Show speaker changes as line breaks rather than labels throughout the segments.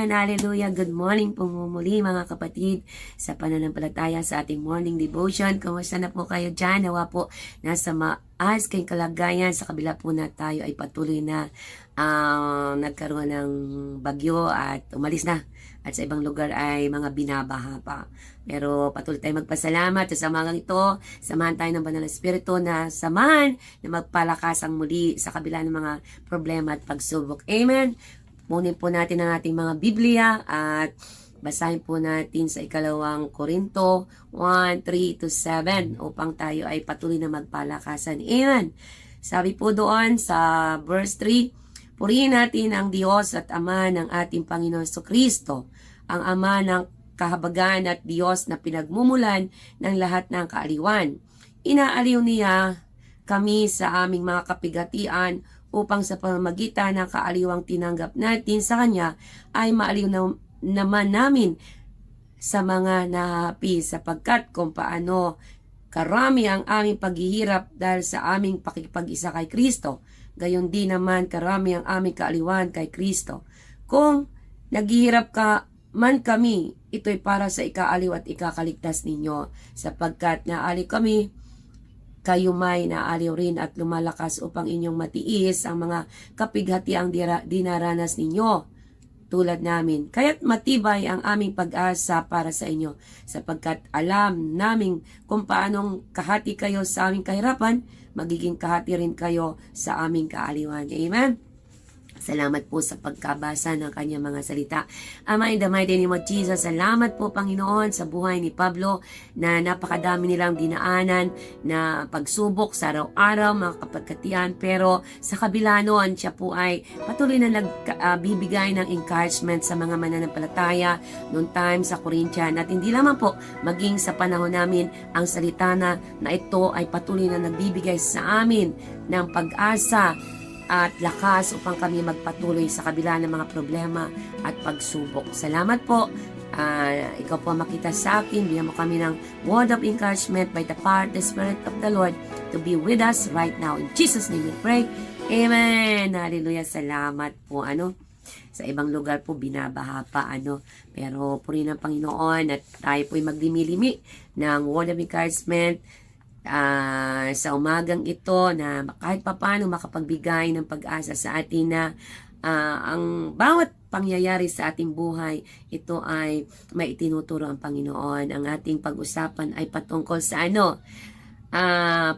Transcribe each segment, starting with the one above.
Amen! Hallelujah! Good morning po muli mga kapatid sa pananampalataya sa ating morning devotion. Kumusta na po kayo dyan? Nawa po nasa maayos kayong kalagayan. Sa kabila po na tayo ay patuloy na nagkaroon ng bagyo at umalis na. At sa ibang lugar ay mga binabaha pa. Pero patuloy tayo magpasalamat sa umagang ito. Samahan tayo ng Banal na Espiritu na samahan na magpalakasang muli sa kabila ng mga problema at pagsubok. Amen! Munin po natin ang ating mga Biblia at basahin po natin sa ikalawang Korinto 1:3-7 upang tayo ay patuloy na magpalakasan. Amen! Sabi po doon sa verse 3, purihin natin ang Diyos at Ama ng ating Panginoon Kristo, ang Ama ng kahabagan at Diyos na pinagmumulan ng lahat ng kaaliwan. Inaaliw niya kami sa aming mga kapigatian upang sa pamamagitan ng kaaliwang tinanggap natin sa Kanya ay maaliw naman namin sa mga nahahapi sapagkat kung paano karami ang aming paghihirap dahil sa aming pakikipag-isa kay Kristo, gayon din naman karami ang aming kaaliwan kay Kristo. Kung naghihirap ka man kami, ito'y para sa ikaaliw at ikakaligtas ninyo sapagkat naaliw kami, kayo may naaliw rin at lumalakas upang inyong matiis ang mga kapighatiang dinaranas ninyo tulad namin. Kaya't matibay ang aming pag-asa para sa inyo sapagkat alam namin kung paanong kahati kayo sa aming kahirapan, magiging kahati rin kayo sa aming kaaliwan. Amen? Salamat po sa pagkabasa ng kanyang mga salita. Ama, in the mighty name of Jesus, salamat po Panginoon sa buhay ni Pablo na napakadami nilang dinaanan na pagsubok sa araw-araw, mga kapagkatian. Pero sa kabila noon, siya po ay patuloy na nagbibigay ng encouragement sa mga mananampalataya noong time sa Corinthian. At hindi lamang po maging sa panahon namin ang salita na ito ay patuloy na nagbibigay sa amin ng pag-asa at lakas upang kami magpatuloy sa kabila ng mga problema at pagsubok. Salamat po. Ikaw po makita sa akin. Bigyan mo kami ng word of encouragement by the power, the Spirit of the Lord to be with us right now. In Jesus' name we pray. Amen. Hallelujah. Salamat po. Sa ibang lugar po binabaha pa. Pero purihin ang Panginoon at tayo po'y maglimilimi ng word of encouragement sa umagang ito na kahit papano makapagbigay ng pag-asa sa atin na ang bawat pangyayari sa ating buhay, ito ay may itinuturo ang Panginoon. Ang ating pag-usapan ay patungkol sa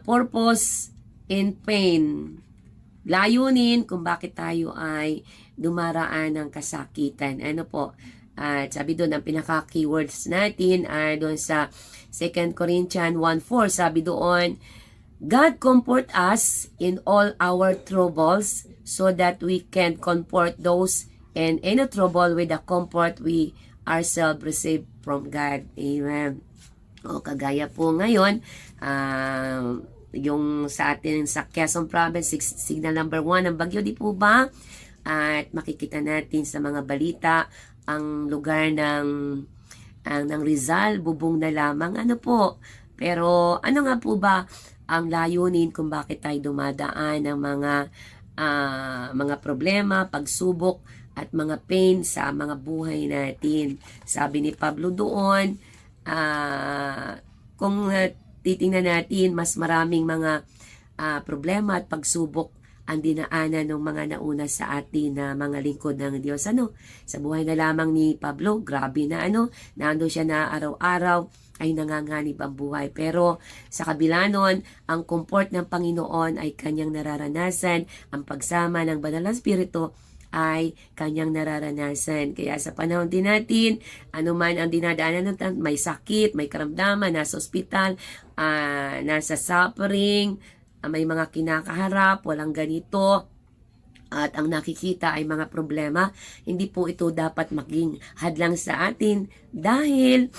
purpose in pain. Layunin kung bakit tayo ay dumaraan ng kasakitan. At sabi doon, ang pinaka-keywords natin ay doon sa 2 Corinthians 1:4. Sabi doon, God comfort us in all our troubles so that we can comfort those in any trouble with the comfort we ourselves receive from God. Amen. Kagaya po ngayon, yung sa atin sa Quezon Province, signal number 1 ang bagyo, di po ba? At makikita natin sa mga balita ang lugar ng Rizal, bubong na lamang. Pero ano nga po ba ang layunin kung bakit tayo dumadaan ng mga problema, pagsubok at mga pain sa mga buhay natin? Sabi ni Pablo doon, kung titingnan natin, mas maraming mga problema at pagsubok ang dinaanan ng mga nauna sa atin na mga lingkod ng Diyos. Sa buhay na lamang ni Pablo, grabe na nando siya na araw-araw ay nanganganib ang buhay. Pero sa kabila nun, ang comfort ng Panginoon ay kanyang nararanasan, ang pagsama ng Banal na Espiritu ay kanyang nararanasan. Kaya sa panahon din natin, anuman ang dinadaanan natin, may sakit, may karamdaman, nasa ospital, nasa suffering, may mga kinakaharap, walang ganito, at ang nakikita ay mga problema, hindi po ito dapat maging hadlang sa atin dahil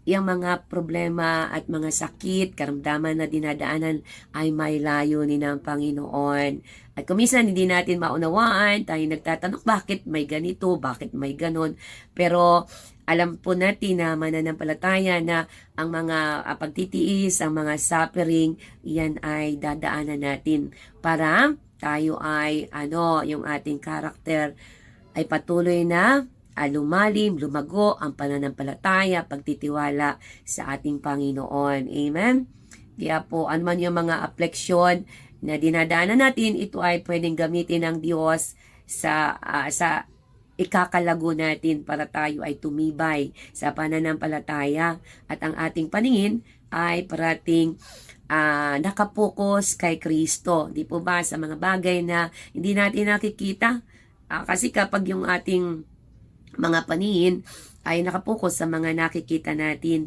yung mga problema at mga sakit, karamdaman na dinadaanan ay may layunin ng Panginoon. At kuminsan hindi natin maunawaan, tayo nagtatanong bakit may ganito, bakit may ganon. Pero alam po natin na mananampalataya na ang mga pagtitiis, ang mga suffering, yan ay dadaanan natin para tayo ay yung ating karakter ay patuloy na lumalim, lumago ang pananampalataya, pagtitiwala sa ating Panginoon. Amen? Kaya po, anuman yung mga apleksyon na dinadaanan natin, ito ay pwedeng gamitin ng Diyos sa ikakalago natin para tayo ay tumibay sa pananampalataya at ang ating paningin ay parating nakapokus kay Kristo. Di po ba sa mga bagay na hindi natin nakikita? Kasi kapag yung ating mga paningin ay nakapokus sa mga nakikita natin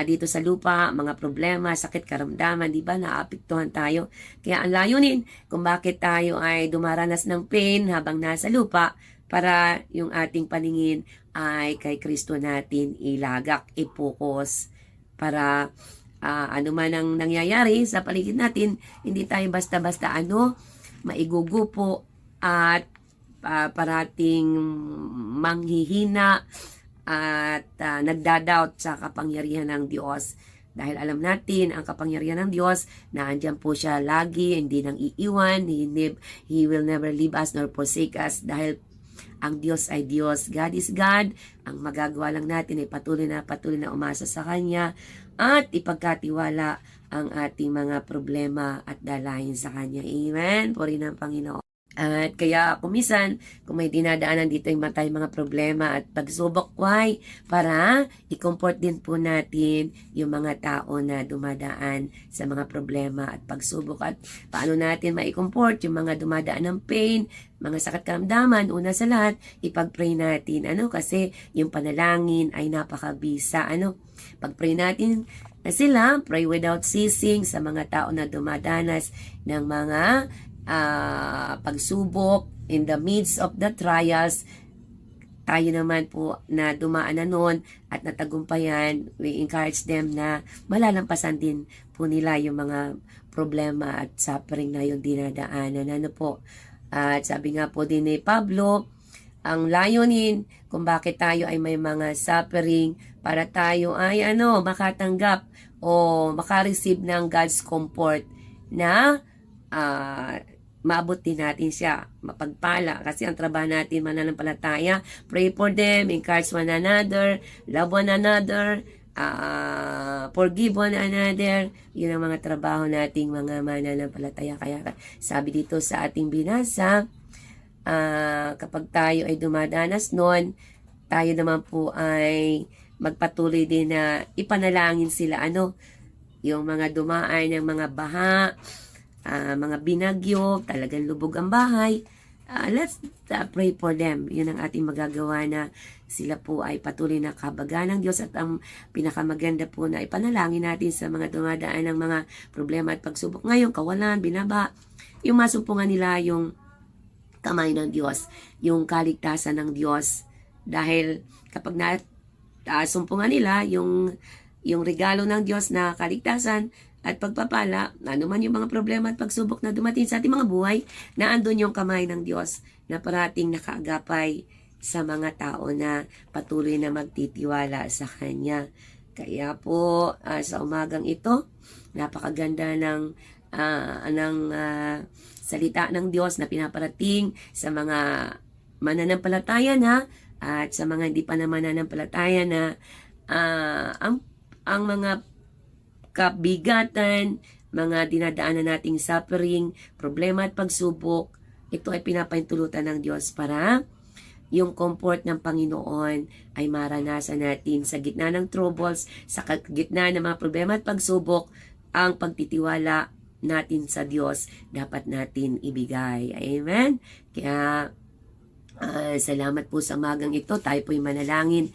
dito sa lupa, mga problema, sakit, karamdaman, di ba, naapektuhan tayo. Kaya ang layunin kung bakit tayo ay dumaranas ng pain habang nasa lupa, para yung ating paningin ay kay Kristo natin ilagak, ipokus, para ano man ang nangyayari sa paligid natin, hindi tayo basta-basta maigugupo at parating manghihina at nagdadoubt sa kapangyarihan ng Diyos. Dahil alam natin ang kapangyarihan ng Diyos na andyan po siya lagi, hindi nang iiwan, He will never leave us nor forsake us, dahil ang Diyos ay Diyos. God is God. Ang magagawa lang natin ay patuloy na umasa sa Kanya at ipagkatiwala ang ating mga problema at dalahin sa Kanya. Amen. Puri ng Panginoon. At kaya kumisan, kung may dinadaanan dito yung mga problema at pagsubok, why? Para i-comfort din po natin yung mga tao na dumadaan sa mga problema at pagsubok. At paano natin ma-comfort yung mga dumadaan ng pain, mga sakit karamdaman? Una sa lahat, ipag-pray natin. Kasi yung panalangin ay napakabisa. Pag-pray natin na sila, pray without ceasing sa mga tao na dumadanas ng mga pagsubok in the midst of the trials. Tayo naman po na dumaan na noon at natagumpayan, we encourage them na malalampasan din po nila yung mga problema at suffering na yung dinadaanan. At sabi nga po din ni Pablo, ang layunin kung bakit tayo ay may mga suffering, para tayo ay makatanggap o makareceive ng God's comfort na maabot din natin siya, mapagpala. Kasi ang trabaho natin mananampalataya, pray for them, encourage one another, love one another, forgive one another. Yun ang mga trabaho nating mga mananampalataya. Kaya sabi dito sa ating binasa, kapag tayo ay dumadanas noon, tayo naman po ay magpatuloy din na ipanalangin sila. Yung mga dumaan ng mga baha, mga binagyo, talagang lubog ang bahay, let's pray for them. Yun ang ating magagawa, na sila po ay patuloy na kabagaan ng Diyos. At ang pinakamaganda po na ipanalangin natin sa mga dumadaan ng mga problema at pagsubok ngayon, kawalan, binaba, yung masumpungan nila yung kamay ng Diyos, yung kaligtasan ng Diyos. Dahil kapag sumpungan nila yung regalo ng Diyos na kaligtasan at pagpapala, man yung mga problema at pagsubok na dumating sa ating mga buhay, na andun yung kamay ng Diyos na parating nakaagapay sa mga tao na patuloy na magtitiwala sa Kanya. Kaya po, sa umagang ito, napakaganda ng salita ng Diyos na pinaparating sa mga mananampalataya na at sa mga hindi pa naman mananampalataya na ang mga kabigatan, mga dinadaanan nating suffering, problema at pagsubok, ito ay pinapahintulutan ng Diyos para yung comfort ng Panginoon ay maranasan natin sa gitna ng troubles, sa gitna ng mga problema at pagsubok. Ang pagtitiwala natin sa Diyos dapat natin ibigay. Amen? Kaya salamat po sa magang ito. Tayo po'y manalangin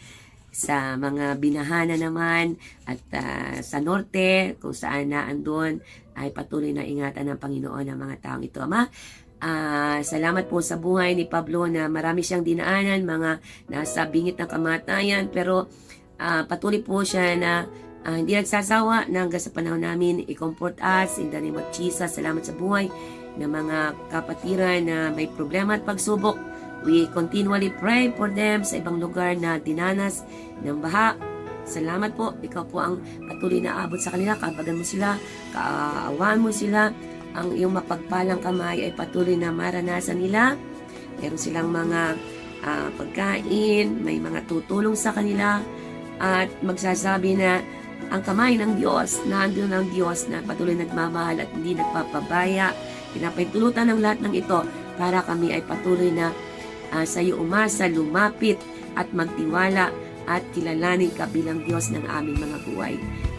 sa mga binahana naman at sa norte, kung saan na andun, ay patuloy na ingatan ng Panginoon ang mga taong ito. Ama, salamat po sa buhay ni Pablo na marami siyang dinaanan, mga nasa bingit ng kamatayan, pero patuloy po siya na hindi nagsasawa na hanggang sa panahon namin i-comfort us in the name of Jesus. Salamat sa buhay ng mga kapatiran na may problema at pagsubok. We continually pray for them sa ibang lugar na dinanas ng baha. Salamat po. Ikaw po ang patuloy na abot sa kanila. Kabagan mo sila, kaawaan mo sila. Ang iyong mapagpalang kamay ay patuloy na maranasan nila. Meron silang mga pagkain, may mga tutulong sa kanila, at magsasabi na ang kamay ng Diyos, nandun ang Diyos na patuloy nagmamahal at hindi nagpapabaya. Pinapahintulutan ng lahat ng ito para kami ay patuloy na sa iyo umasa, lumapit at magtiwala at kilalanin ka bilang Diyos ng aming mga buhay.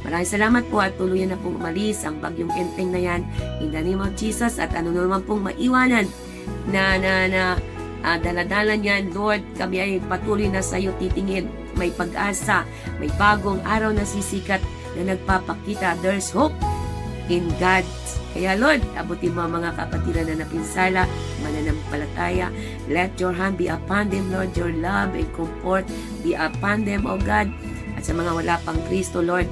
Maraming salamat po at tuluyan na pong umalis ang bagyong Enteng na yan in the name of Jesus, at ano naman pong maiwanan na daladalan yan, Lord, kami ay patuloy na sa iyo titingin. May pag-asa, may bagong araw na sisikat na nagpapakita. There's hope in God. Kaya Lord, abutin mo ang mga kapatiran na napinsala, mananampalataya. Let your hand be upon them, Lord. Your love and comfort be upon them, O God. At sa mga wala pang Kristo, Lord,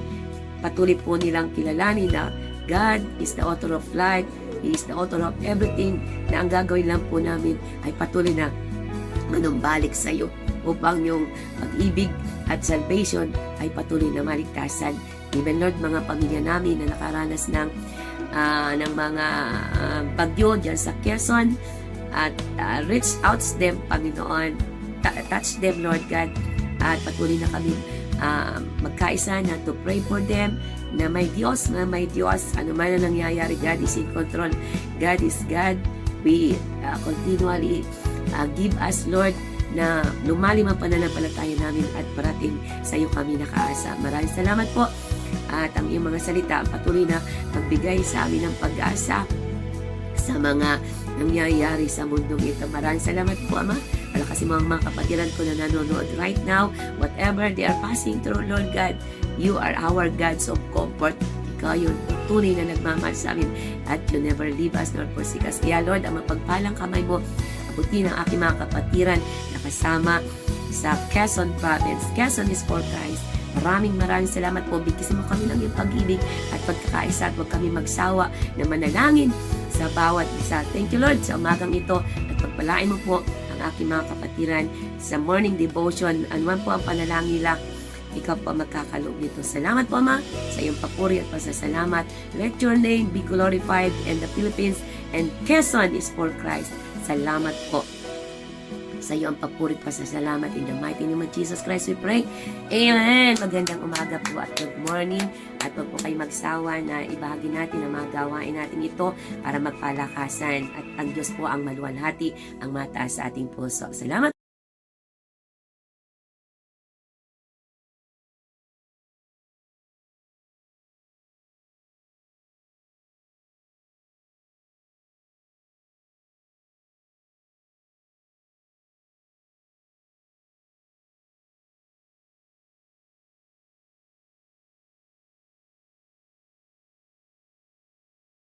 patuloy po nilang kilalanin na God is the author of life. He is the author of everything, na ang gagawin lang po namin ay patuloy na manumbalik sa iyo upang yung pag-ibig at salvation ay patuloy na maligtasan. Even Lord, mga pamilya namin na nakaranas ng mga bagyo dyan sa Quezon, at reach out to them, Panginoon. Touch them, Lord God, at patuloy na kami magkaisa na to pray for them, na may Diyos, ano man na nangyayari, God is in control. God is God. We continually give us, Lord, na lumalim ang pananampalataya namin at parating sa iyo kami nakaasa. Maraming salamat po, at ang iyong mga salita patuloy na magbigay sa amin ng pag-asa sa mga nangyayari sa mundong ito. Maraming salamat po, Ama. Palakasin mo ang mga kapatiran ko na nanonood right now, whatever they are passing through, Lord God. You are our gods of comfort. Ikaw yung tunay na nagmamahal sa amin, at you never leave us nor forsake us. Kaya Lord, ang mapagpalang kamay mo abutin ang aking mga kapatiran na kasama sa Quezon Province. Quezon is for Christ. Maraming salamat po. Bigkisin mo kami ng iyong pag-ibig at pagkakaisa, at huwag kami magsawa na manalangin sa bawat isa. Thank you, Lord, sa umagang ito, at pagpalain mo po ang aking mga kapatiran sa morning devotion. Anuman po ang panalangin nila, ikaw po magkakaloob nito. Salamat po, Ama, sa iyong papuri at pasasalamat. Let your name be glorified in the Philippines, and Quezon is for Christ. Salamat po sa iyo ang papuri at pasasalamat. In the mighty name of Jesus Christ we pray. Amen. Magandang umaga po at good morning. At huwag po kayo magsawa na ibahagi natin ang mga gawain natin ito para magpalakasan. At ang Diyos po ang maluwalhati, ang mataas sa ating puso. Salamat.